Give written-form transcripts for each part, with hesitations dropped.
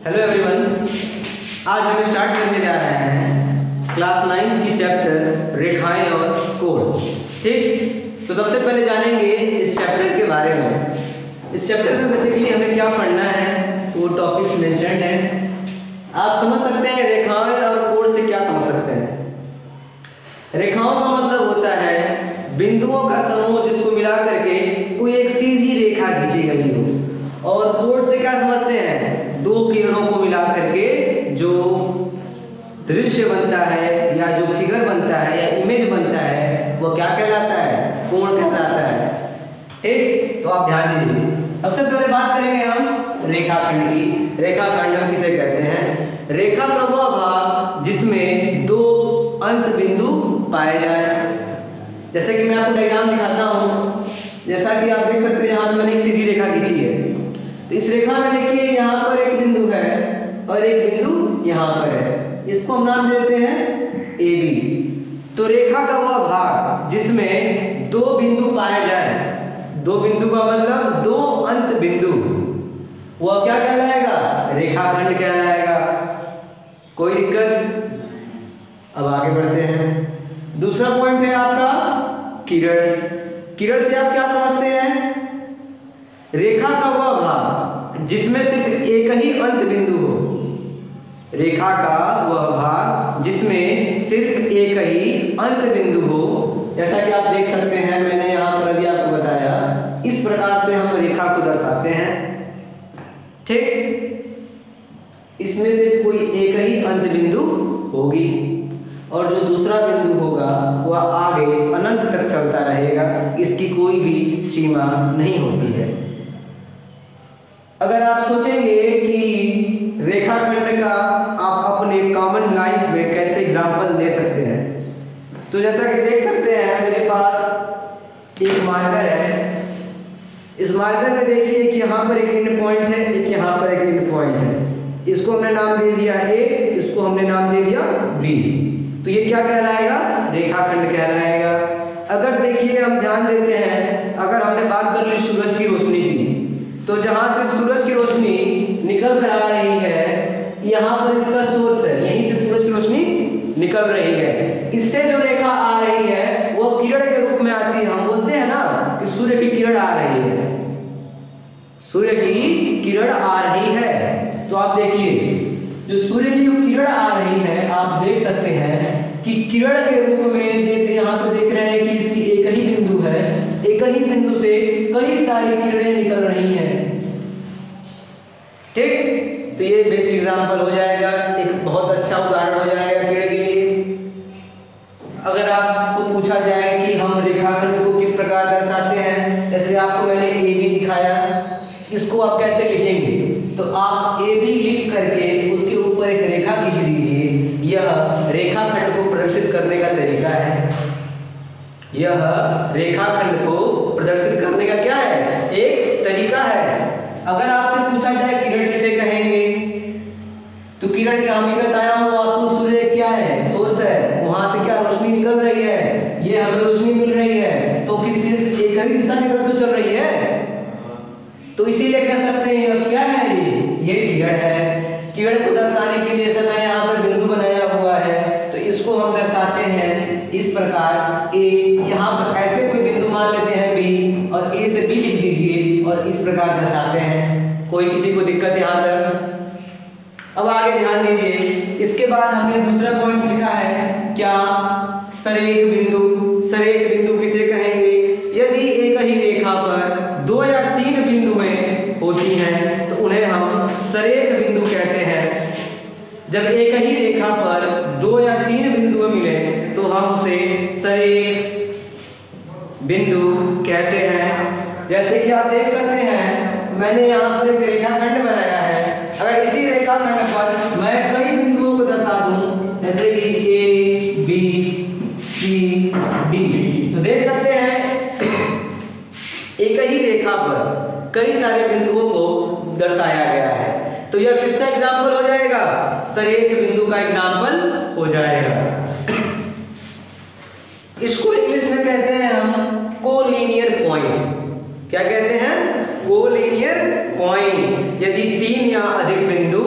Hello everyone, आज हम start करने जा रहे हैं क्लास 9 की चैप्टर रेखाएं और कोण। ठीक, तो सबसे पहले जानेंगे इस चैप्टर के बारे में। इस चैप्टर में बेसिकली हमें क्या पढ़ना है, वो टॉपिक्स मेंशन्ड हैं। आप समझ सकते हैं रेखाएं और कोण से क्या समझ सकते हैं। रेखाओं का मतलब होता है बिंदुओं का समूह जिसको मिला करके कोई एक सीधी रेखा खींची गई हो। और कोण से क्या समझते हैं, दो किरणों को मिला करके जो दृश्य बनता है या जो फिगर बनता है या इमेज बनता है वो क्या कहलाता है, कोण कहलाता है। ठीक, तो आप ध्यान दीजिए। सबसे पहले बात करेंगे हम रेखाखंड की। रेखाखंड हम किसे कहते हैं? रेखा का वह भाग जिसमें दो अंत बिंदु पाए जाए। जैसे कि मैं आपको डायग्राम दिखाता हूँ, जैसा कि आप देख सकते हैं यहाँ पे मैंने एक सीधी रेखा खींची है। तो इस रेखा में देखिए यहाँ पर एक बिंदु है और एक बिंदु यहाँ पर है, इसको हम नाम देते हैं ए बी। तो रेखा का वह भाग जिसमें दो बिंदु पाए जाए, दो बिंदु का मतलब दो अंत बिंदु, वह क्या कहलाएगा? रेखाखंड कहलाएगा। कोई दिक्कत? अब आगे बढ़ते हैं। दूसरा पॉइंट है आपका किरण। किरण से आप क्या समझते हैं? रेखा का वह भाग जिसमें सिर्फ एक ही अंत बिंदु हो। रेखा का वह भाग जिसमें सिर्फ एक ही अंत बिंदु हो। जैसा कि आप देख सकते हैं, मैंने यहाँ पर अभी आपको बताया, इस प्रकार से हम रेखा को दर्शाते हैं। ठीक, इसमें सिर्फ कोई एक ही अंत बिंदु होगी और जो दूसरा बिंदु होगा वह आगे अनंत तक चलता रहेगा, इसकी कोई भी सीमा नहीं होती है। अगर आप सोचेंगे कि रेखाखंड का आप अपने कॉमन लाइफ में कैसे एग्जाम्पल दे सकते हैं, तो जैसा कि देख सकते हैं मेरे पास एक मार्कर है। इस मार्कर में देखिए कि यहाँ पर एक एंड पॉइंट है, एक यहाँ पर एक एंड पॉइंट है। इसको हमने नाम दे दिया ए, इसको हमने नाम दे दिया बी। तो ये क्या कहलाएगा? रेखाखंड कहलाएगा। अगर देखिए हम ध्यान देते हैं, अगर हमने बात कर ली सूरज की रोशनी की, तो जहां से सूरज की रोशनी निकल कर आ रही है, यहाँ पर इसका सोर्स है, यहीं से सूरज की रोशनी निकल रही है। इससे जो रेखा आ रही है वो किरण के रूप में आती है। हम बोलते हैं ना कि सूर्य की किरण आ रही है, सूर्य की किरण आ रही है। तो आप देखिए जो सूर्य की जो किरण आ रही है, आप देख सकते हैं कि किरण के रूप में यहाँ पे देख रहे हैं कि इसकी एक ही बिंदु है, एक ही बिंदु से कई सारी किरणें निकल रही हैं। ठीक, तो ये बेस्ट एग्जांपल हो जाएगा, एक बहुत अच्छा उदाहरण हो जाएगा किरण के लिए। अगर आपको पूछा जाए कि हम रेखाखंड को किस प्रकार दर्शाते हैं, जैसे आपको मैंने ए बी दिखाया, इसको आप कैसे लिखेंगे? तो आप ए बी लिख करके उसके ऊपर एक रेखा खींच दीजिए। यह रेखाखंड को प्रदर्शित करने का तरीका है। यह रेखाखंड को प्रदर्शित करने का क्या है? एक तरीका है। अगर आपसे पूछा जाए किरण किसे कहेंगे, तो किरण क्या हम ही बताया हूं आपको, सूर्य क्या है? सोर्स है, वहां से क्या रोशनी निकल रही है, ये हमें रोशनी मिल रही है, तो कि सिर्फ एक ही दिशा की तरफ तो चल रही है। तो इसीलिए कह सकते हैं क्या है, ये किरण है। किरण को दर्शाने के लिए मैंने यहाँ पर बिंदु बनाया हुआ है, तो इसको हम दर्शाते हैं इस प्रकार। ए, यहाँ पर ऐसे कोई बिंदु मान लेते हैं बी, और ए से बी लिख दीजिए और इस प्रकार दर्शाते हैं। कोई किसी को दिक्कत यहाँ तक? अब आगे ध्यान दीजिए। इसके बाद हमने दूसरा पॉइंट लिखा है क्या? सरेख बिंदु। सरेख बिंदु किसे कहेंगे? यदि एक ही रेखा पर दो या तीन बिंदुएं होती हैं तो उन्हें हम सरेख बिंदु कहते हैं। जब एक ही रेखा पर दो या तीन बिंदु मिले तो हम उसे सरेख बिंदु कहते हैं। जैसे कि आप देख सकते हैं, मैंने यहाँ पर एक रेखाखंड बनाया है। अगर इसी रेखाखंड पर मैं कई बिंदुओं को दर्शा दूं, जैसे कि ए बी सी डी, तो देख सकते हैं एक ही रेखा पर कई सारे बिंदुओं को दर्शाया गया है। तो यह किसका एग्जाम्पल हो जाएगा? सरेख बिंदु का एग्जाम्पल हो जाएगा। इसको इंग्लिश में कहते हैं हम कोलिनियर पॉइंट। क्या कहते हैं? Collinear point. यदि तीन या अधिक बिंदु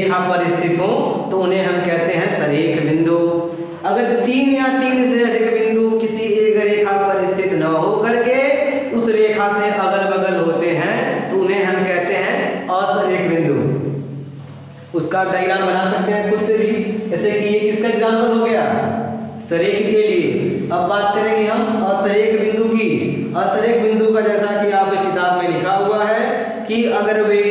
रेखा पर स्थित हो तो उन्हें हम कहते हैं सरेख बिंदु। अगर 3 या 3 से अधिक बिंदु किसी एक रेखा पर स्थित न हो करके उस रेखा से अगल बगल होते हैं तो उन्हें हम कहते हैं असरेख बिंदु। उसका डायग्राम बना सकते हैं खुद से भी, जैसे कि ये किसका एग्जाम्पल हो गया, सरेख के लिए। अब बात करेंगे हम असरेख बिंदु की। असरेख बिंदु का जैसा कि आपकी किताब में लिखा हुआ है कि अगर वे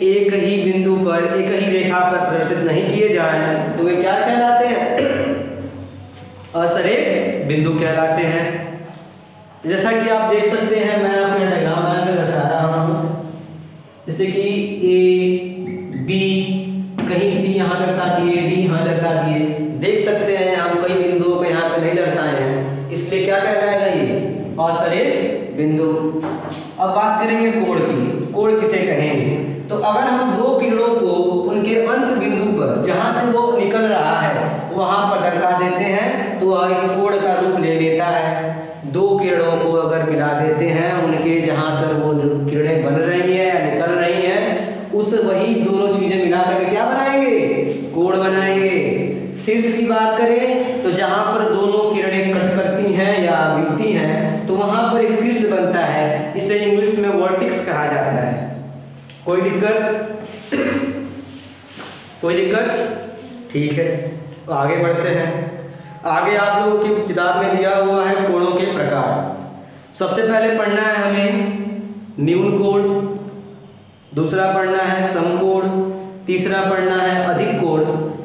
एक ही बिंदु पर, एक ही रेखा पर प्रदर्शित नहीं किए जाएं तो वे क्या कहलाते हैं, असरेख बिंदु कहलाते हैं। जैसा कि आप देख सकते हैं, मैं अपना डायग्राम बनाकर दर्शा रहा हूँ। जैसे कि ए बी, कहीं सी यहाँ दर्शा दिए, डी यहाँ दर्शा दिए। देख सकते हैं हम कई बिंदुओं को यहाँ पे नहीं दर्शाए हैं, इसलिए क्या कहलाएगा ये, असरेख बिंदु। अब बात करेंगे कोण की। कोण किसे कहेंगे, तो अगर हम दो किरणों को उनके अंत बिंदु पर जहां से वो निकल रहा है वहां पर दर्शा देते हैं तो वह एक कोण का रूप ले लेता है। दो किरणों को अगर मिला देते हैं, उनके जहां से वो किरणें बन रही है या निकल रही हैं, उस वही दोनों चीजें मिलाकर क्या बनाएंगे, कोण बनाएंगे। शीर्ष की बात करें तो जहां पर दोनों किरणें कट करती हैं या मिलती हैं तो वहां पर एक शीर्ष बनता है, इसे इंग्लिश में वर्टेक्स कहा जाता है। कोई दिक्कत, कोई दिक्कत, ठीक है। तो आगे बढ़ते हैं। आगे आप लोगों की किताब में दिया हुआ है कोणों के प्रकार। सबसे पहले पढ़ना है हमें न्यून कोण, दूसरा पढ़ना है समकोण, तीसरा पढ़ना है अधिक कोण,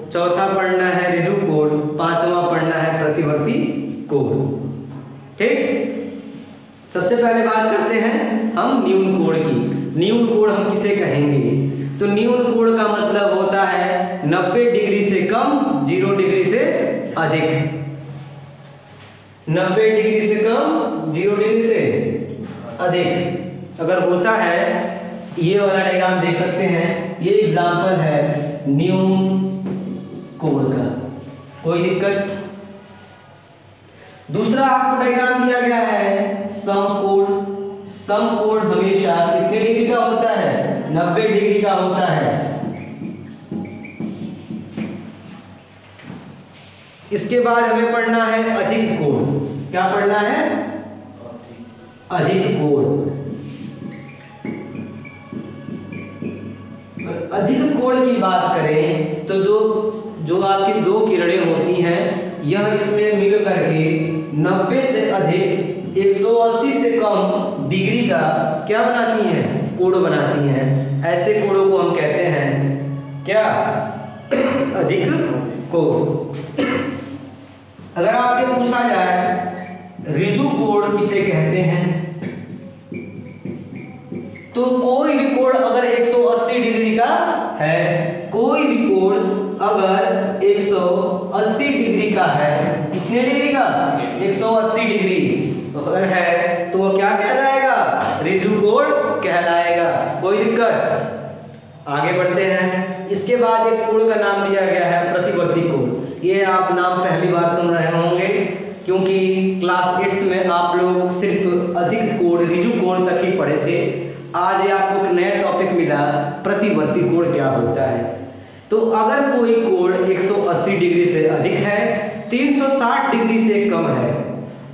चौथा पढ़ना है ऋजु कोण, पांचवा पढ़ना है प्रतिवर्ती कोण। ठीक, सबसे पहले बात करते हैं हम न्यून कोण की। न्यून कोण हम किसे कहेंगे, तो न्यून कोण का मतलब होता है 90 डिग्री से कम, 0 डिग्री से अधिक। 90 डिग्री से कम, 0 डिग्री से अधिक अगर होता है, ये वाला डायग्राम देख सकते हैं, ये एग्जांपल है न्यून कोण का। कोई दिक्कत। दूसरा आपको डायग्राम दिया गया है समकोण। समकोण हमेशा कितने डिग्री का होता है, 90 डिग्री का होता है। इसके बाद हमें पढ़ना है अधिक कोण। क्या पढ़ना है, अधिक कोण। अधिक कोण की बात करें तो जो आपकी दो किरणें होती हैं, यह इसमें मिल करके 90 से अधिक 180 से कम डिग्री का क्या बनाती हैं, कोण बनाती हैं। ऐसे कोणों को हम कहते हैं क्या, अधिक कोण। अगर आपसे पूछा जाए ऋजु कोण किसे कहते हैं, तो कोई भी कोण अगर 180 डिग्री का है, कोई भी कोण अगर 180 डिग्री का है, कितने डिग्री का, 180 डिग्री अगर है तो वो क्या कहलाएगा, ऋजु कोण कहलाएगा। कोई दिक्कत। आगे बढ़ते हैं। इसके बाद एक कोण का नाम दिया गया है प्रतिवर्ती कोण। ये आप नाम पहली बार सुन रहे होंगे क्योंकि क्लास 8th में आप लोग सिर्फ अधिक कोण, ऋजु कोण तक ही पढ़े थे। आज ये आपको एक नया टॉपिक मिला, प्रतिवर्ती कोण क्या होता है। तो अगर कोई कोण 180 डिग्री से अधिक है, 360 डिग्री से कम है,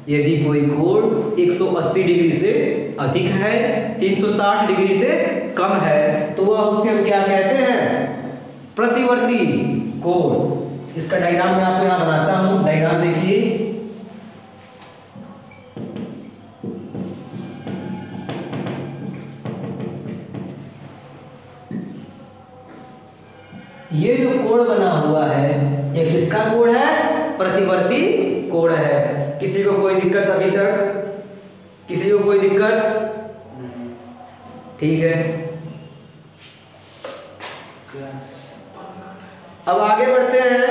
यदि कोई कोण 180 डिग्री से अधिक है, 360 डिग्री से कम है, तो वह उसे हम क्या कहते हैं, प्रतिवर्ती कोण। इसका डायग्राम मैं आपको यहाँ बनाता हूँ। डायग्राम देखिए, ये जो कोण बना हुआ है ये किसका कोण है, प्रतिवर्ती कोण है। किसी को कोई दिक्कत अभी तक, किसी को कोई दिक्कत, ठीक है। अब आगे बढ़ते हैं।